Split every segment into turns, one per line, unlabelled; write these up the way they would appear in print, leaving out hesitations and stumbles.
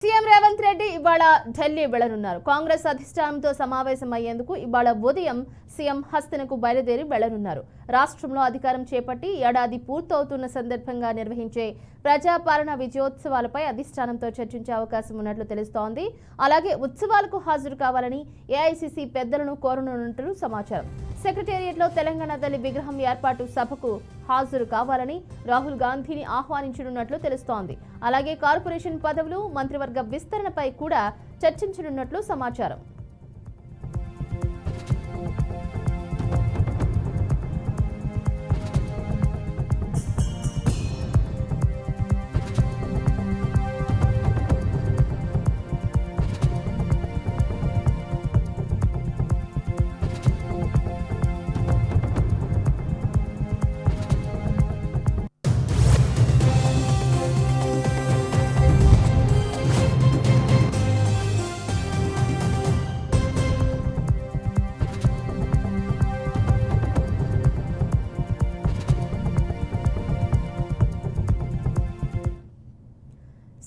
CM Revanth Reddy ఇవాళ ఢిల్లీ వెళ్లనున్నారు. కాంగ్రెస్ అధిష్టానంతో సమావేశం అయ్యేందుకు ఇవాళ ఉదయం సీఎం హస్తనకు బయలుదేరి వెళ్లనున్నారు. రాష్ట్రంలో అధికారం చేపట్టి ఏడాది పూర్తవుతున్న సందర్భంగా నిర్వహించే ప్రజాపాలన విజయోత్సవాలపై అధిష్టానంతో చర్చించే అవకాశం ఉన్నట్లు తెలుస్తోంది. అలాగే ఉత్సవాలకు హాజరు కావాలని ఏఐసీసీ పెద్దలను కోరనున్నట్లు సమాచారం. సెక్రటేరియట్లో తెలంగాణ తల్లి విగ్రహం ఏర్పాటు సభకు హాజరు కావాలని రాహుల్ గాంధీని ఆహ్వానించనున్నట్లు తెలుస్తోంది. అలాగే కార్పొరేషన్ పదవులు, మంత్రివర్గ విస్తరణపై కూడా చర్చించనున్నట్లు సమాచారం.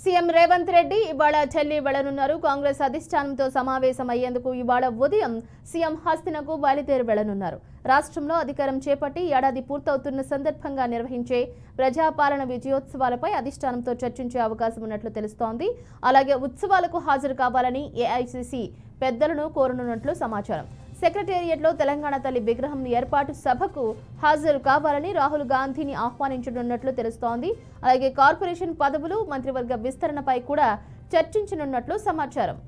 సీఎం రేవంత్ రెడ్డి ఇవాళ ఢిల్లీ వెళ్లనున్నారు. కాంగ్రెస్ అధిష్టానంతో సమావేశం అయ్యేందుకు ఇవాళ ఉదయం సీఎం హస్తనకు బయలుదేరి వెళ్లనున్నారు. రాష్ట్రంలో అధికారం చేపట్టి ఏడాది పూర్తవుతున్న సందర్భంగా నిర్వహించే ప్రజాపాలన విజయోత్సవాలపై అధిష్టానంతో చర్చించే అవకాశం ఉన్నట్లు తెలుస్తోంది. అలాగే ఉత్సవాలకు హాజరు కావాలని ఏఐసీసీ పెద్దలను కోరనున్నట్లు సమాచారం. సెక్రటేరియట్లో తెలంగాణ తల్లి విగ్రహం ఏర్పాటు సభకు హాజరు కావాలని రాహుల్ గాంధీని ఆహ్వానించనున్నట్లు తెలుస్తోంది. అలాగే కార్పొరేషన్ పదవులు, మంత్రివర్గ విస్తరణపై కూడా చర్చించనున్నట్లు సమాచారం.